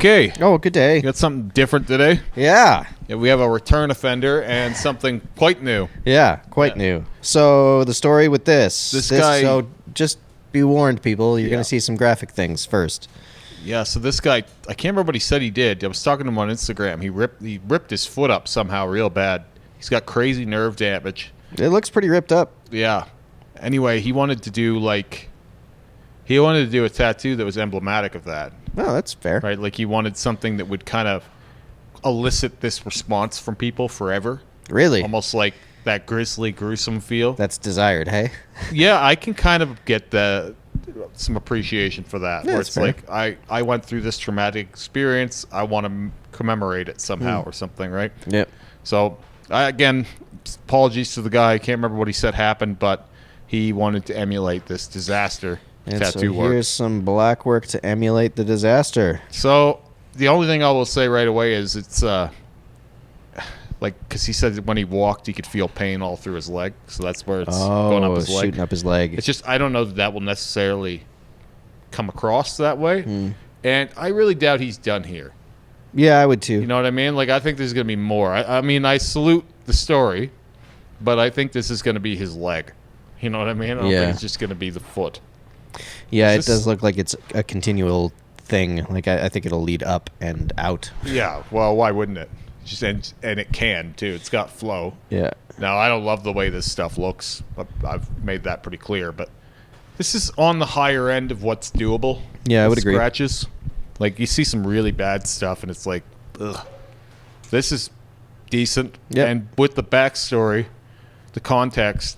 Okay. Oh, good day. You got something different today? Yeah. Yeah, we have a return offender and something quite new. Yeah, quite new. So the story with this guy. So just be warned, people. You're Yeah. going to see some graphic things first. Yeah, so this guy, I can't remember what he said he did. I was talking to him on Instagram. He ripped his foot up somehow real bad. He's got crazy nerve damage. It looks pretty ripped up. Yeah. Anyway, he wanted to do a tattoo that was emblematic of that. Oh, that's fair. Right? Like he wanted something that would kind of elicit this response from people forever. Really? Almost like that grisly, gruesome feel. That's desired, hey? Yeah, I can kind of get some appreciation for that. Yeah, where that's it's fair. like, I went through this traumatic experience. I want to commemorate it somehow or something, right? Yep. So, again, apologies to the guy. I can't remember what he said happened, but he wanted to emulate this disaster And tattoo so work. here's some Blackwork to emulate the disaster. So, the only thing I will say right away is it's, because he said that when he walked, he could feel pain all through his leg. So that's where it's going up his leg. Shooting up his leg. It's just, I don't know that will necessarily come across that way. And I really doubt he's done here. Yeah, I would too. You know what I mean? Like, I think there's going to be more. I mean, I salute the story, but I think this is going to be his leg. You know what I mean? I don't think it's just going to be the foot. Yeah, it does look like it's a continual thing. Like, I think it'll lead up and out. Yeah, well, why wouldn't it? Just and it can, too. It's got flow. Yeah. Now, I don't love the way this stuff looks. I've made that pretty clear, but this is on the higher end of what's doable. Yeah, I would agree. Scratches. Like, you see some really bad stuff, and it's like, ugh. This is decent. Yep. And with the backstory, the context,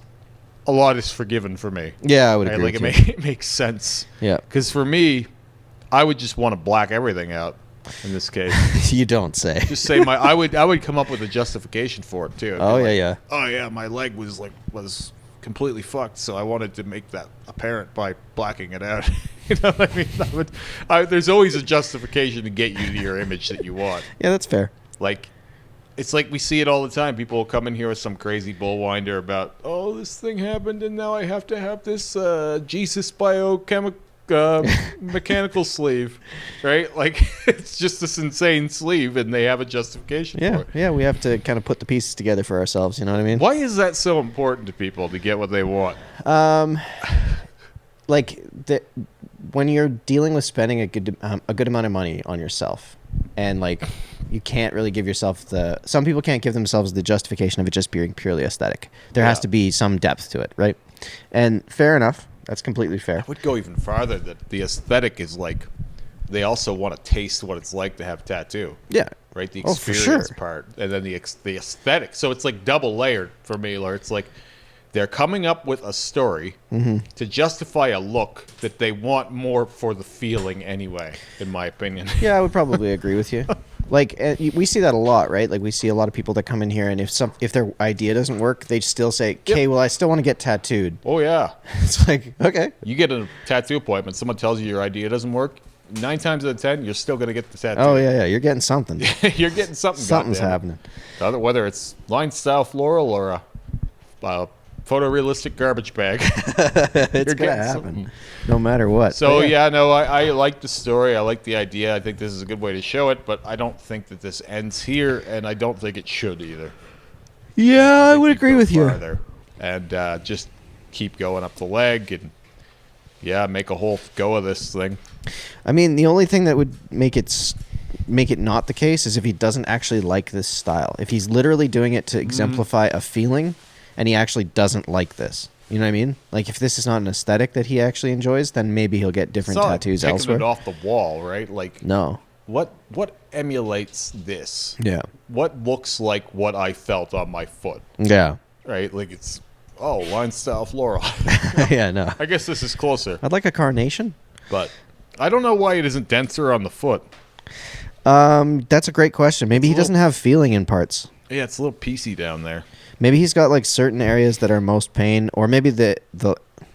a lot is forgiven for me. Yeah, I would Right? agree Like, with you. it makes sense. Yeah. Because for me, I would just want to black everything out in this case. You don't say. Just say I would come up with a justification for it, too. I'd Oh, be yeah, like, yeah. Oh, yeah, my leg was completely fucked, so I wanted to make that apparent by blacking it out. You know what I mean? There's always a justification to get you to your image that you want. Yeah, that's fair. Like, it's like we see it all the time. People will come in here with some crazy bullwinder about, oh, this thing happened, and now I have to have this Jesus biochemical mechanical sleeve, right? Like, it's just this insane sleeve, and they have a justification for Yeah, it. yeah, we have to kind of put the pieces together for ourselves, you know what I mean? Why is that so important to people to get what they want? When you're dealing with spending a good amount of money on yourself, and like you can't really give yourself some people can't give themselves the justification of it just being purely aesthetic. There has to be some depth to it, right? And fair enough. That's completely fair. I would go even farther that the aesthetic is like they also want to taste what it's like to have a tattoo. Yeah. Right? The Oh, for experience sure. part. And then the aesthetic. So it's like double layered for me, where it's like they're coming up with a story to justify a look that they want more for the feeling anyway, in my opinion. Yeah, I would probably agree with you. Like, we see that a lot, right? Like, we see a lot of people that come in here, and if their idea doesn't work, they still say, okay, well, I still want to get tattooed. Oh, yeah. It's like, okay. You get a tattoo appointment, someone tells you your idea doesn't work, 9 times out of 10, you're still going to get the tattoo. Oh, yeah, you're getting something. You're getting something. Something's goddamn. happening. Whether it's line style floral or a photorealistic garbage bag. It's going to happen no matter what. So, I like the story. I like the idea. I think this is a good way to show it, but I don't think that this ends here, and I don't think it should either. Yeah, I would think agree go with you. farther and just keep going up the leg and, make a whole go of this thing. I mean, the only thing that would make it not the case is if he doesn't actually like this style. If he's literally doing it to exemplify a feeling, and he actually doesn't like this. You know what I mean? Like, if this is not an aesthetic that he actually enjoys, then maybe he'll get different It's not tattoos like elsewhere. it off the wall, right? Like, No. what emulates this? Yeah. What looks like what I felt on my foot? Yeah. Right? Like, it's, line style floral. Yeah, no. I guess this is closer. I'd like a carnation. But I don't know why it isn't denser on the foot. That's a great question. Maybe he doesn't have feeling in parts. Yeah, it's a little piecey down there. Maybe he's got like certain areas that are most pain, or maybe the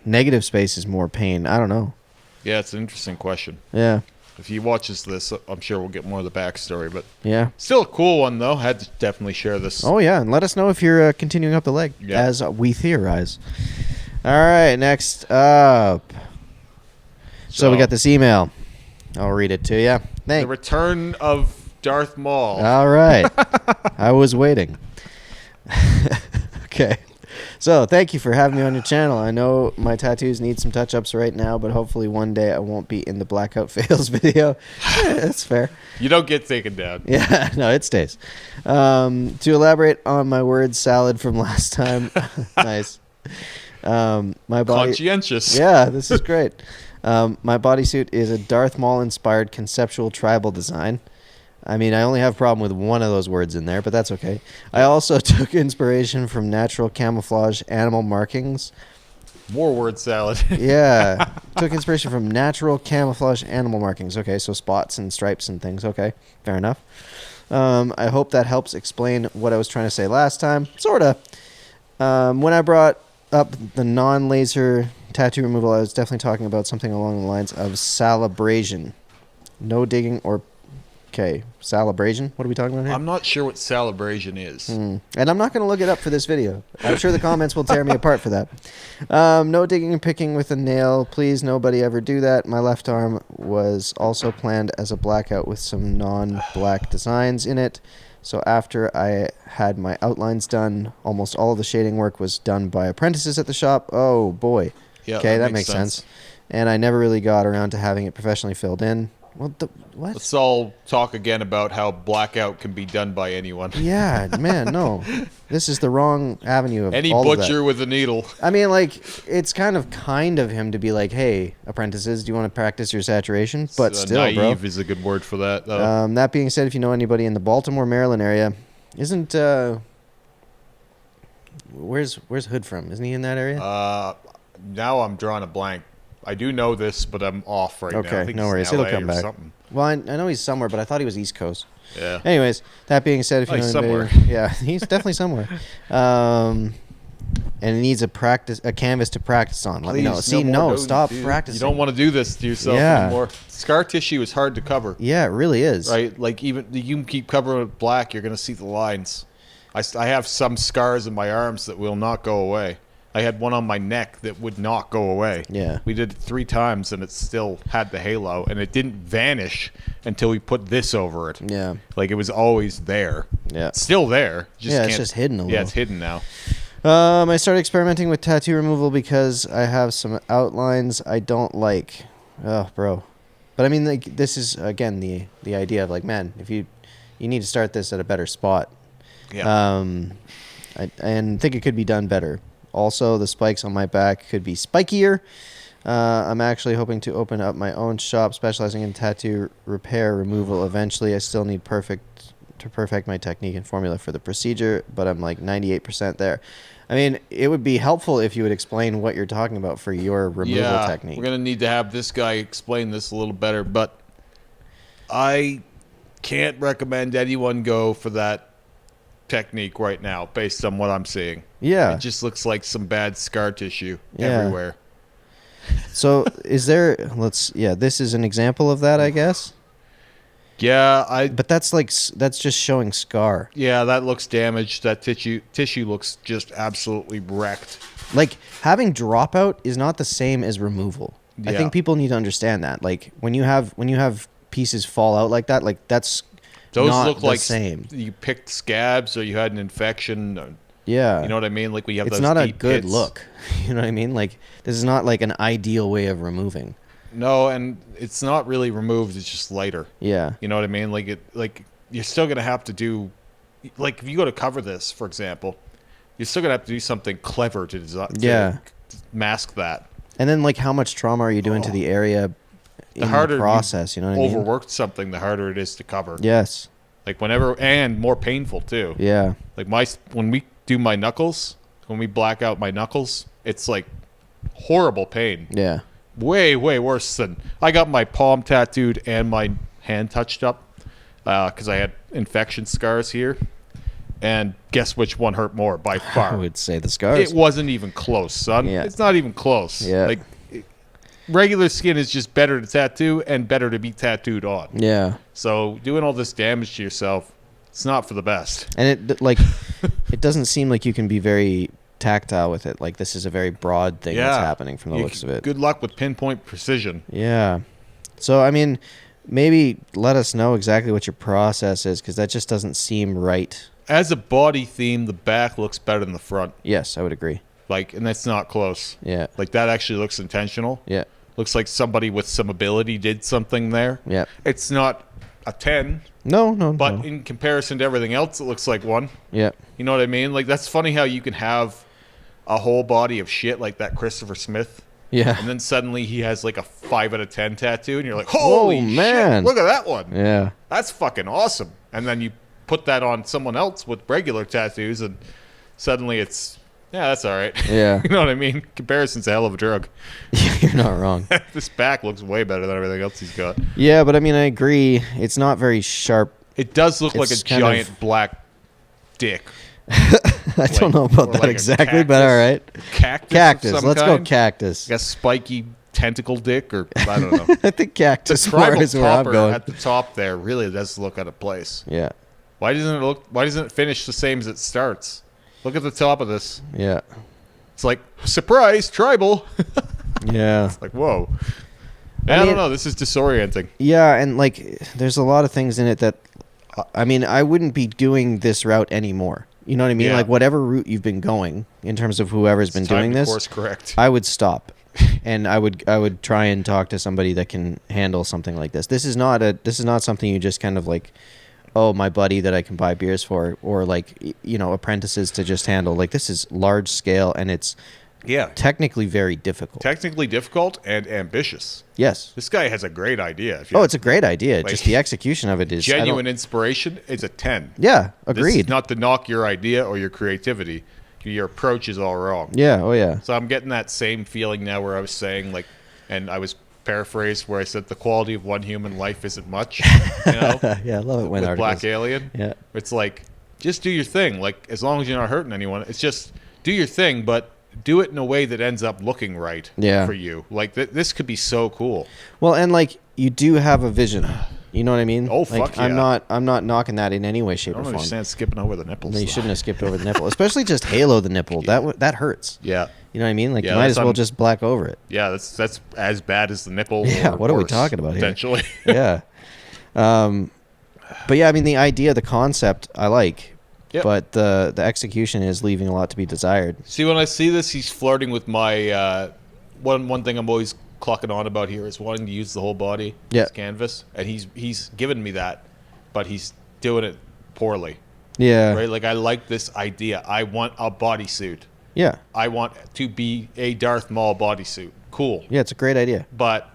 negative space is more pain. I don't know. Yeah, it's an interesting question. Yeah. If he watches this, I'm sure we'll get more of the backstory. But Yeah. still a cool one, though. Had to definitely share this. Oh, yeah. And let us know if you're continuing up the leg, as we theorize. All right. Next up. So we got this email. I'll read it to you. The return of Darth Maul. All right. I was waiting. Okay. So thank you for having me on your channel. I know my tattoos need some touch-ups right now, but hopefully one day I won't be in the blackout fails video. That's fair. You don't get taken down. Yeah, no, it stays. To elaborate on my word salad from last time. Nice. My body. Conscientious. Yeah, this is great. My bodysuit is a Darth Maul inspired conceptual tribal design. I mean, I only have a problem with one of those words in there, but that's okay. I also took inspiration from natural camouflage animal markings. More word salad. Yeah. Took inspiration from natural camouflage animal markings. Okay, so spots and stripes and things. Okay, fair enough. I hope that helps explain what I was trying to say last time. Sorta. When I brought up the non-laser tattoo removal, I was definitely talking about something along the lines of salabration. No digging or... Okay, salabration? What are we talking about here? I'm not sure what salabration is. And I'm not going to look it up for this video. I'm sure the comments will tear me apart for that. No digging and picking with a nail. Please, nobody ever do that. My left arm was also planned as a blackout with some non-black designs in it. So after I had my outlines done, almost all of the shading work was done by apprentices at the shop. Oh, boy. Yeah, okay, that makes sense. And I never really got around to having it professionally filled in. What? Let's all talk again about how blackout can be done by anyone. Yeah, man, no. This is the wrong avenue of Any all butcher of that. with a needle. I mean, like, it's kind of him to be like, hey, apprentices, do you want to practice your saturation? But still, naive bro. is a good word for that, though. That being said, if you know anybody in the Baltimore, Maryland area, isn't... Where's Hood from? Isn't he in that area? Now I'm drawing a blank. I do know this, but I'm off right now. Okay, I think no he's worries. in It'll LA come or back. something. Well, I know he's somewhere, but I thought he was East Coast. Yeah. Anyways, that being said, if you know he's anybody, somewhere. yeah, he's definitely somewhere. And he needs a canvas to practice on. Let me know. Please, See, more. stop You practicing. don't want to do this to yourself anymore. Scar tissue is hard to cover. Yeah, it really is. Right? Like, even you can keep covering it with black, you're going to see the lines. I have some scars in my arms that will not go away. I had one on my neck that would not go away. Yeah. We did it 3 times, and it still had the halo, and it didn't vanish until we put this over it. Yeah. Like, it was always there. Yeah. It's still there. It's just hidden a little. Yeah, it's hidden now. I started experimenting with tattoo removal because I have some outlines I don't like. Oh, bro. But I mean, like, this is, again, the idea of, like, man, if you need to start this at a better spot. Yeah. And think it could be done better. Also, the spikes on my back could be spikier. I'm actually hoping to open up my own shop specializing in tattoo repair removal eventually. I still need to perfect my technique and formula for the procedure, but I'm like 98% there. I mean, it would be helpful if you would explain what you're talking about for your removal technique. We're going to need to have this guy explain this a little better, but I can't recommend anyone go for that technique right now based on what I'm seeing. Yeah. It just looks like some bad scar tissue Yeah. everywhere. So is there, this is an example of that, I guess. Yeah, But that's just showing scar. Yeah, that looks damaged. That tissue looks just absolutely wrecked. Like, having dropout is not the same as removal. I Yeah. think people need to understand that. Like, when you have pieces fall out like that, like, that's Those not look the like same. You picked scabs or you had an infection. Yeah. You know what I mean? Like, we have It's those not a deep good pits. look. You know what I mean? Like, this is not like an ideal way of removing. No, and it's not really removed. It's just lighter. Yeah. You know what I mean? Like you're still gonna have to do, like, if you go to cover this, for example, you're still gonna have to do something clever to design. Yeah. To mask that. And then, like, how much trauma are you doing to the area The in harder the process? You know what I mean? overworked something, the harder it is to cover. Yes. Like, whenever, and more painful too. Yeah. Like, when we do my knuckles, when we black out my knuckles, it's like horrible pain. Yeah. Way worse than I got my palm tattooed and my hand touched up because I had infection scars here. And guess which one hurt more by I far? would say the scars. It wasn't even close, son. Yeah. It's not even close. Yeah. Like, regular skin is just better to tattoo and better to be tattooed on. Yeah. So doing all this damage to yourself, it's not for the best. And it, like, it doesn't seem like you can be very tactile with it. Like, this is a very broad thing that's happening from the looks of it. Good luck with pinpoint precision. Yeah. So, I mean, maybe let us know exactly what your process is, because that just doesn't seem right. As a body theme, the back looks better than the front. Yes, I would agree. Like, and that's not close. Yeah. Like, that actually looks intentional. Yeah. Looks like somebody with some ability did something there. Yeah. It's not a 10. No, But in comparison to everything else, it looks like 1. Yeah. You know what I mean? Like, that's funny how you can have a whole body of shit like that Christopher Smith. Yeah. And then suddenly he has like a 5 out of 10 tattoo, and you're like, holy man. shit, look at that one. Yeah. That's fucking awesome. And then you put that on someone else with regular tattoos, and suddenly it's, yeah, that's all right. Yeah. You know what I mean? Comparison's a hell of a drug. You're not wrong. This back looks way better than everything else he's got. Yeah, but I mean, I agree. It's not very sharp. It does look like a It's kind giant black dick. I don't know about or that like a exactly, but cactus. all right. Cactus. Cactus. Of some Let's kind? go cactus. Like a spiky tentacle dick, or I don't know. I think cactus The more tribal is where I'm topper going. at the top there really does look out of place. Yeah. Why doesn't it finish the same as it starts? Look at the top of this. Yeah. It's like, surprise, tribal. Yeah. Like, whoa. I I mean, don't know. This is disorienting. Yeah, and like there's a lot of things in it that I mean, I wouldn't be doing this route anymore. You know what I mean? Yeah. Like whatever route you've been going in terms of whoever's been It's time doing to this, course correct. I would stop. And I would try and talk to somebody that can handle something like this. This is not something you just kind of like, oh, my buddy that I can buy beers for, or like apprentices to just handle. Like this is large scale, and it's technically very difficult. Technically difficult and ambitious. Yes. This guy has a great idea. Oh, it's a great idea. Like, just the execution of it is genuine inspiration is a 10. Yeah, This agreed. is not to knock your idea or your creativity. Your approach is all wrong. Yeah. Oh, yeah. So I'm getting that same feeling now where I was saying, like, and I was paraphrased where I said the quality of one human life isn't much. You know? Yeah, I love it when With articles. Black Alien. Yeah. It's like, just do your thing. Like, as long as you're not hurting anyone, it's just do your thing, but do it in a way that ends up looking right for you. Like, this could be so cool. Well, and like you do have a vision. You know what I mean? Oh, like, fuck yeah. I'm not knocking that in any way, shape, I or don't form. understand skipping over the nipples. No, you though. shouldn't have skipped over the nipple, especially just halo the nipple. That hurts. Yeah. You know what I mean? Like Yeah, you might that's as well just black over it. Yeah, that's as bad as the nipple. Yeah, or what are we worse, talking about here? potentially. Yeah. But yeah, I mean the idea, the concept, I like. Yep. But the execution is leaving a lot to be desired. See, when I see this, he's flirting with my one thing I'm always clocking on about here is wanting to use the whole body as canvas, and he's given me that, but he's doing it poorly. Yeah. Right? Like, I like this idea. I want a bodysuit. Yeah. I want to be a Darth Maul bodysuit. Cool. Yeah, it's a great idea. But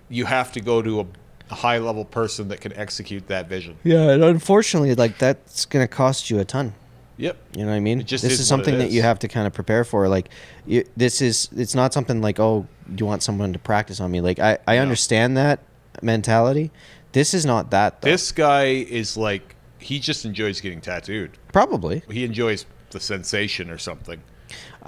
you have to go to a high-level person that can execute that vision. Yeah, and unfortunately, like that's going to cost you a ton. Yep. You know what I mean? It just this is is what something it that is. you have to kind of prepare for. Like, it's not something like, oh, you want someone to practice on me. Like, I understand that mentality. This is not that, though. This guy is like, he just enjoys getting tattooed. Probably. He enjoys the sensation or something.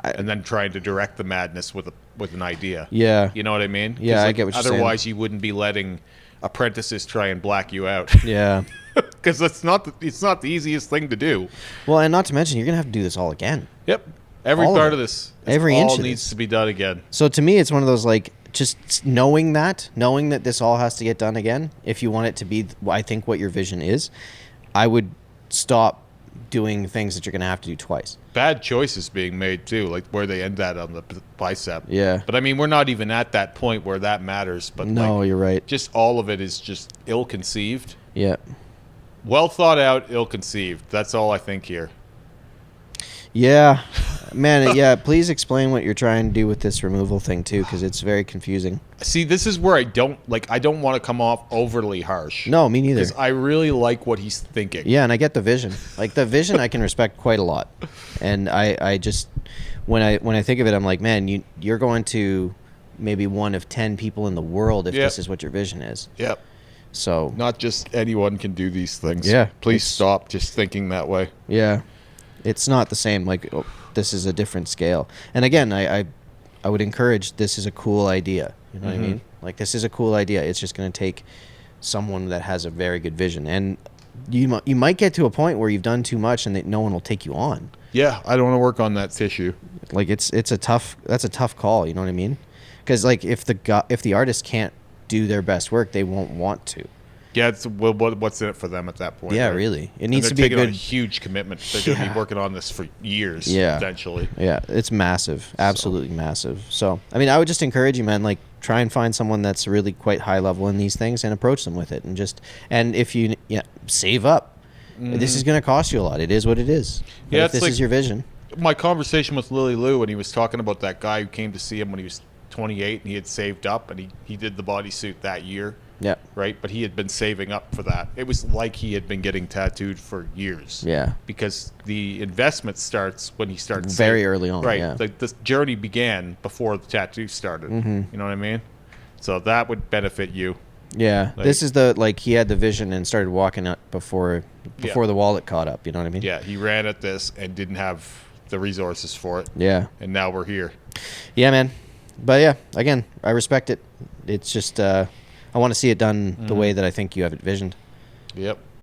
And then trying to direct the madness with an idea. Yeah. You know what I mean? Yeah, 'Cause, I like, get what you're saying. otherwise, you wouldn't be letting apprentices try and black you out. Yeah. Because it's not the easiest thing to do. Well, and not to mention, you're going to have to do this all again. Yep. Every All of part it. of this. Every all inch of needs this. to be done again. So to me, it's one of those, like, just knowing that this all has to get done again, if you want it to be, I think, what your vision is, I would stop doing things that you're going to have to do twice. Bad choices being made, too, like where they end that on the bicep. Yeah. But, I mean, we're not even at that point where that matters. But No, like, you're right. just all of it is just ill-conceived. Yeah. Well thought out, ill-conceived. That's all I think here. Yeah. Man, yeah, please explain what you're trying to do with this removal thing, too, because it's very confusing. See, this is where I don't want to come off overly harsh. No, me neither. Because I really like what he's thinking. Yeah, and I get the vision. Like, the vision I can respect quite a lot. And I just, when I think of it, I'm like, man, you're going to maybe one of 10 people in the world if this is what your vision is. Yep. So. Not just anyone can do these things. Yeah. Please stop just thinking that way. Yeah. It's not the same. Like, this is a different scale. And again, I would encourage, this is a cool idea. You know what I mean? Like, this is a cool idea. It's just going to take someone that has a very good vision. And you might get to a point where you've done too much and that no one will take you on. Yeah, I don't want to work on that tissue. Like, that's a tough call. You know what I mean? Because, like, if the artist can't do their best work, they won't want to. Yeah, it's what's in it for them at that point. Yeah, right? really. It And needs they're to be a taking on good. huge commitment. They're going to be working on this for years, potentially. Yeah, it's massive, absolutely massive. So, I mean, I would just encourage you, man. Like, try and find someone that's really quite high level in these things and approach them with it, and if you save up. This is going to cost you a lot. It is what it is. But Yeah, if this is your vision. My conversation with Lily Lou, and he was talking about that guy who came to see him when he was 28, and he had saved up, and he did the bodysuit that year. Yeah. Right? But he had been saving up for that. It was like he had been getting tattooed for years. Yeah. Because the investment starts when he starts very early on. Right. Yeah. The journey began before the tattoo started. Mm-hmm. You know what I mean? So that would benefit you. Yeah. Like, this is he had the vision and started walking up before the wallet caught up. You know what I mean? Yeah. He ran at this and didn't have the resources for it. Yeah. And now we're here. Yeah, man. But yeah, again, I respect it. It's just I want to see it done the way that I think you have it visioned. Yep.